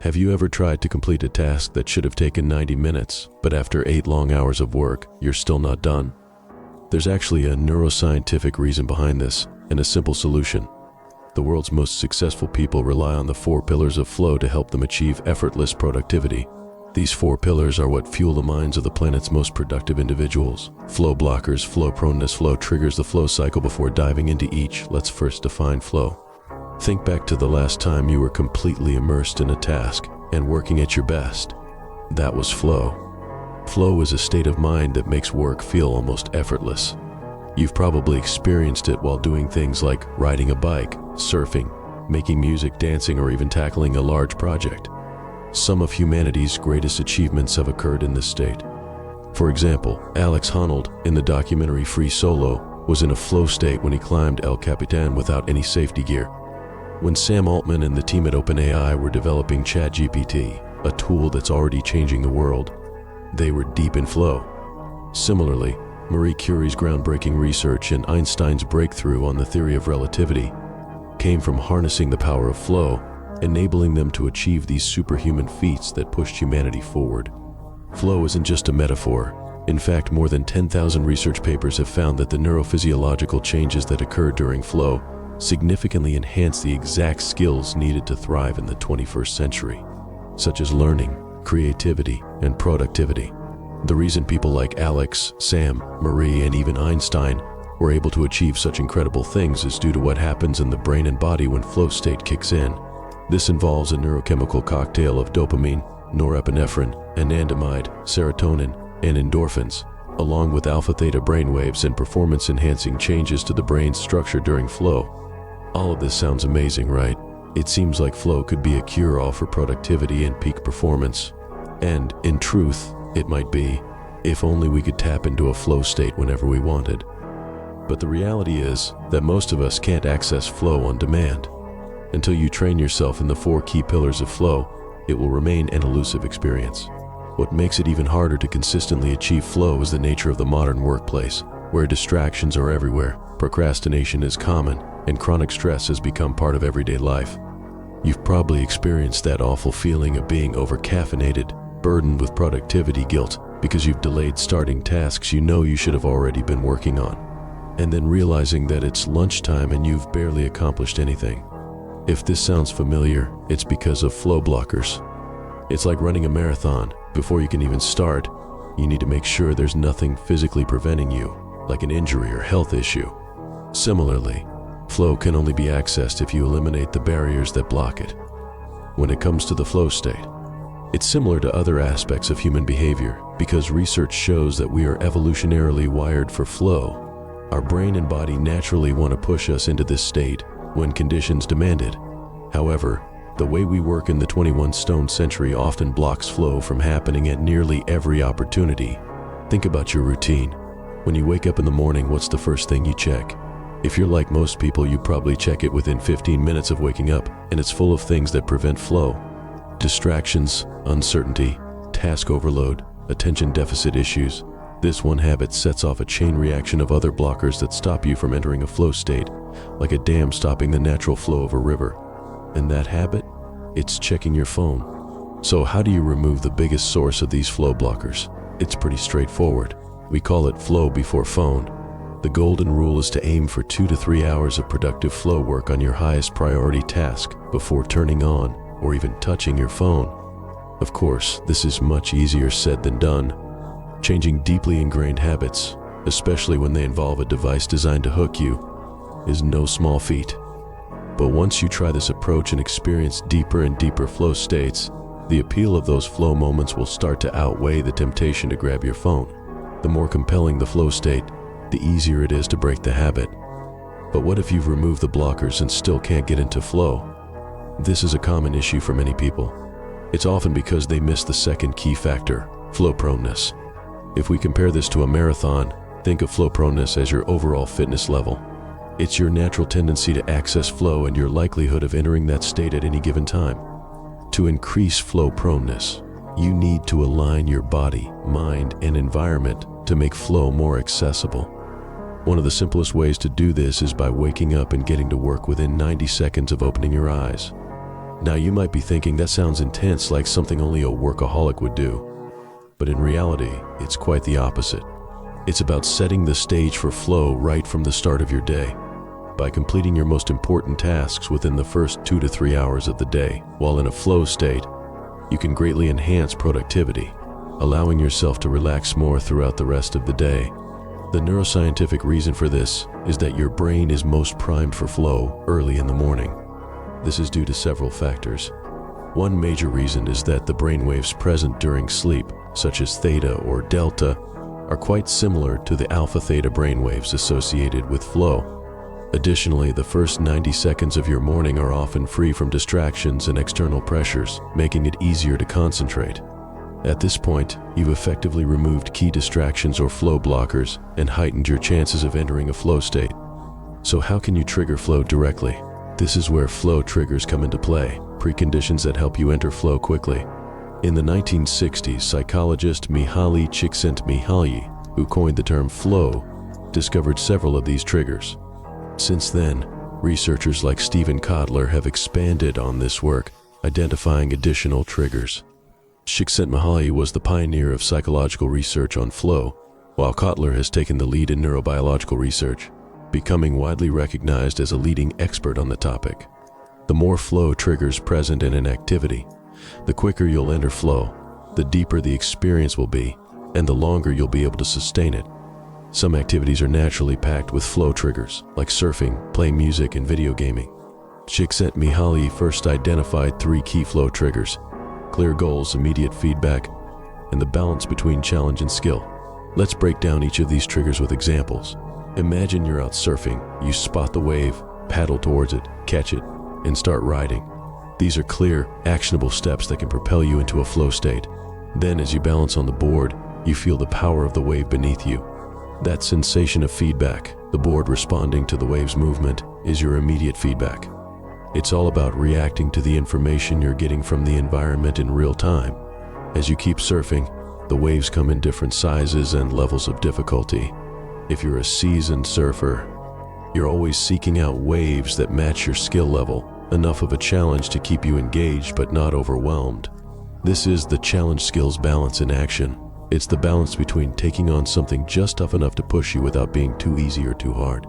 Have you ever tried to complete a task that should have taken 90 minutes, but after 8 long hours of work, you're still not done? There's actually a neuroscientific reason behind this, and a simple solution. The world's most successful people rely on the 4 pillars of flow to help them achieve effortless productivity. These 4 pillars are what fuel the minds of the planet's most productive individuals. Flow blockers, flow proneness, flow triggers the flow cycle. Before diving into each, let's first define flow. Think back to the last time you were completely immersed in a task and working at your best. That was flow. Flow is a state of mind that makes work feel almost effortless. You've probably experienced it while doing things like riding a bike, surfing, making music, dancing, or even tackling a large project. Some of humanity's greatest achievements have occurred in this state. For example, Alex Honnold, in the documentary Free Solo, was in a flow state when he climbed El Capitan without any safety gear. When Sam Altman and the team at OpenAI were developing ChatGPT, a tool that's already changing the world, they were deep in flow. Similarly, Marie Curie's groundbreaking research and Einstein's breakthrough on the theory of relativity came from harnessing the power of flow, enabling them to achieve these superhuman feats that pushed humanity forward. Flow isn't just a metaphor. In fact, more than 10,000 research papers have found that the neurophysiological changes that occur during flow significantly enhance the exact skills needed to thrive in the 21st century, such as learning, creativity, and productivity. The reason people like Alex, Sam, Marie, and even Einstein were able to achieve such incredible things is due to what happens in the brain and body when flow state kicks in. This involves a neurochemical cocktail of dopamine, norepinephrine, anandamide, serotonin, and endorphins, along with alpha-theta brainwaves and performance-enhancing changes to the brain's structure during flow. All of this sounds amazing, right? It seems like flow could be a cure-all for productivity and peak performance. And, in truth, it might be, if only we could tap into a flow state whenever we wanted. But the reality is that most of us can't access flow on demand. Until you train yourself in the 4 key pillars of flow, it will remain an elusive experience. What makes it even harder to consistently achieve flow is the nature of the modern workplace, where distractions are everywhere, procrastination is common, and chronic stress has become part of everyday life. You've probably experienced that awful feeling of being over-caffeinated, burdened with productivity guilt because you've delayed starting tasks you know you should have already been working on, and then realizing that it's lunchtime and you've barely accomplished anything. If this sounds familiar, it's because of flow blockers. It's like running a marathon. Before you can even start, you need to make sure there's nothing physically preventing you, like an injury or health issue. Similarly, flow can only be accessed if you eliminate the barriers that block it. When it comes to the flow state, it's similar to other aspects of human behavior because research shows that we are evolutionarily wired for flow. Our brain and body naturally want to push us into this state when conditions demand it. However, the way we work in the 21st century often blocks flow from happening at nearly every opportunity. Think about your routine. When you wake up in the morning, what's the first thing you check? If you're like most people, you probably check it within 15 minutes of waking up, and it's full of things that prevent flow. Distractions, uncertainty, task overload, attention deficit issues. This one habit sets off a chain reaction of other blockers that stop you from entering a flow state, like a dam stopping the natural flow of a river. And that habit? It's checking your phone. So how do you remove the biggest source of these flow blockers? It's pretty straightforward. We call it flow before phone. The golden rule is to aim for 2 to 3 hours of productive flow work on your highest priority task before turning on or even touching your phone. Of course, this is much easier said than done. Changing deeply ingrained habits, especially when they involve a device designed to hook you, is no small feat. But once you try this approach and experience deeper and deeper flow states, the appeal of those flow moments will start to outweigh the temptation to grab your phone. The more compelling the flow state, the easier it is to break the habit. But what if you've removed the blockers and still can't get into flow? This is a common issue for many people. It's often because they miss the second key factor, flow proneness. If we compare this to a marathon, think of flow proneness as your overall fitness level. It's your natural tendency to access flow and your likelihood of entering that state at any given time. To increase flow proneness, you need to align your body, mind, and environment to make flow more accessible. One of the simplest ways to do this is by waking up and getting to work within 90 seconds of opening your eyes. Now you might be thinking that sounds intense, like something only a workaholic would do. But in reality, it's quite the opposite. It's about setting the stage for flow right from the start of your day. By completing your most important tasks within the first 2 to 3 hours of the day, while in a flow state, you can greatly enhance productivity, allowing yourself to relax more throughout the rest of the day. The neuroscientific reason for this is that your brain is most primed for flow early in the morning. This is due to several factors. One major reason is that the brainwaves present during sleep, such as theta or delta, are quite similar to the alpha-theta brainwaves associated with flow. Additionally, the first 90 seconds of your morning are often free from distractions and external pressures, making it easier to concentrate. At this point, you've effectively removed key distractions or flow blockers and heightened your chances of entering a flow state. So how can you trigger flow directly? This is where flow triggers come into play, preconditions that help you enter flow quickly. In the 1960s, psychologist Mihaly Csikszentmihalyi, who coined the term flow, discovered several of these triggers. Since then, researchers like Stephen Kotler have expanded on this work, identifying additional triggers. Csikszentmihalyi was the pioneer of psychological research on flow, while Kotler has taken the lead in neurobiological research, becoming widely recognized as a leading expert on the topic. The more flow triggers present in an activity, the quicker you'll enter flow, the deeper the experience will be, and the longer you'll be able to sustain it. Some activities are naturally packed with flow triggers, like surfing, playing music, and video gaming. Csikszentmihalyi first identified 3 key flow triggers: clear goals, immediate feedback, and the balance between challenge and skill. Let's break down each of these triggers with examples. Imagine you're out surfing, you spot the wave, paddle towards it, catch it, and start riding. These are clear, actionable steps that can propel you into a flow state. Then, as you balance on the board, you feel the power of the wave beneath you. That sensation of feedback, the board responding to the wave's movement, is your immediate feedback. It's all about reacting to the information you're getting from the environment in real time. As you keep surfing, the waves come in different sizes and levels of difficulty. If you're a seasoned surfer, you're always seeking out waves that match your skill level, enough of a challenge to keep you engaged but not overwhelmed. This is the challenge skills balance in action. It's the balance between taking on something just tough enough to push you without being too easy or too hard.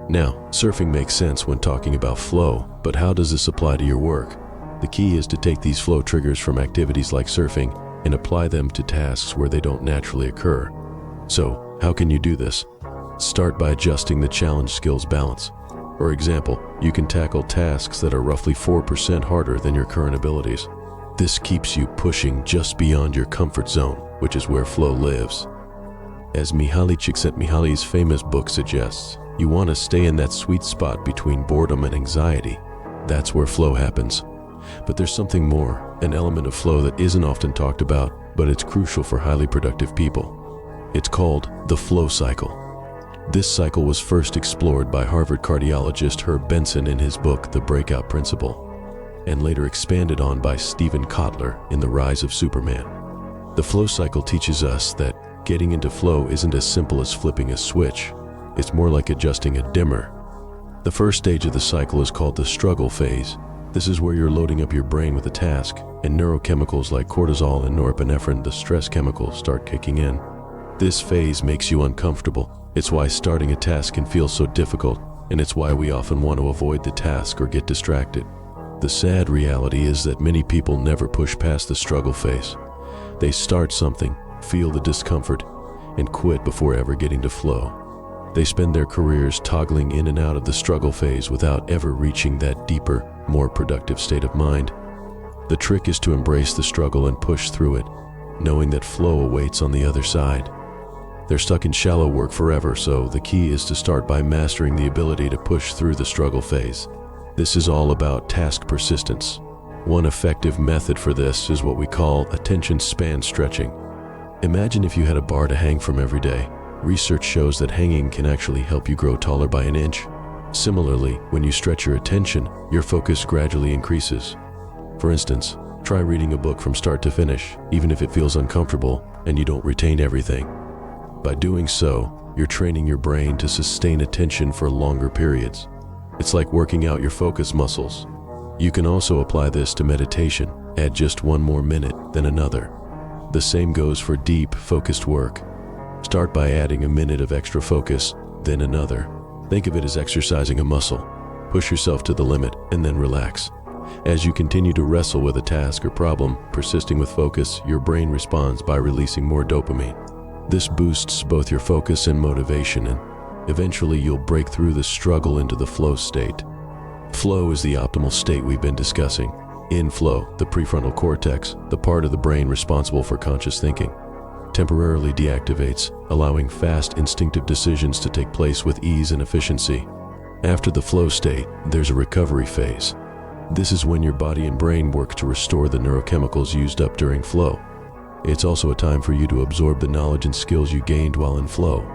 Now, surfing makes sense when talking about flow, but how does this apply to your work? The key is to take these flow triggers from activities like surfing and apply them to tasks where they don't naturally occur. So, how can you do this? Start by adjusting the challenge skills balance. For example, you can tackle tasks that are roughly 4% harder than your current abilities. This keeps you pushing just beyond your comfort zone, which is where flow lives. As Mihaly Csikszentmihalyi's famous book suggests, you want to stay in that sweet spot between boredom and anxiety. That's where flow happens. But there's something more, an element of flow that isn't often talked about, but it's crucial for highly productive people. It's called the flow cycle. This cycle was first explored by Harvard cardiologist Herb Benson in his book, The Breakout Principle, and later expanded on by Stephen Kotler in The Rise of Superman. The flow cycle teaches us that getting into flow isn't as simple as flipping a switch. It's more like adjusting a dimmer. The first stage of the cycle is called the struggle phase. This is where you're loading up your brain with a task, and neurochemicals like cortisol and norepinephrine, the stress chemicals, start kicking in. This phase makes you uncomfortable. It's why starting a task can feel so difficult, and it's why we often want to avoid the task or get distracted. The sad reality is that many people never push past the struggle phase. They start something, feel the discomfort, and quit before ever getting to flow. They spend their careers toggling in and out of the struggle phase without ever reaching that deeper, more productive state of mind. The trick is to embrace the struggle and push through it, knowing that flow awaits on the other side. They're stuck in shallow work forever, so the key is to start by mastering the ability to push through the struggle phase. This is all about task persistence. One effective method for this is what we call attention span stretching. Imagine if you had a bar to hang from every day. Research shows that hanging can actually help you grow taller by an inch. Similarly, when you stretch your attention, your focus gradually increases. For instance, try reading a book from start to finish, even if it feels uncomfortable and you don't retain everything. By doing so, you're training your brain to sustain attention for longer periods. It's like working out your focus muscles. You can also apply this to meditation. Add just one more minute, then another. The same goes for deep, focused work. Start by adding a minute of extra focus, then another. Think of it as exercising a muscle. Push yourself to the limit and then relax. As you continue to wrestle with a task or problem, persisting with focus, your brain responds by releasing more dopamine. This boosts both your focus and motivation, and eventually you'll break through the struggle into the flow state. Flow is the optimal state we've been discussing. In flow, the prefrontal cortex, the part of the brain responsible for conscious thinking, temporarily deactivates, allowing fast, instinctive decisions to take place with ease and efficiency. After the flow state, there's a recovery phase. This is when your body and brain work to restore the neurochemicals used up during flow. It's also a time for you to absorb the knowledge and skills you gained while in flow.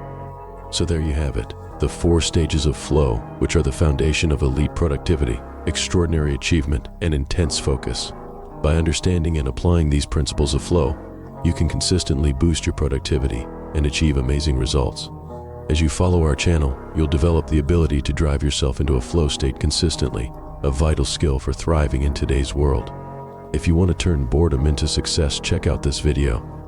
So there you have it, the 4 stages of flow, which are the foundation of elite productivity, extraordinary achievement, and intense focus. By understanding and applying these principles of flow, you can consistently boost your productivity and achieve amazing results. As you follow our channel, you'll develop the ability to drive yourself into a flow state consistently, a vital skill for thriving in today's world. If you want to turn boredom into success, check out this video.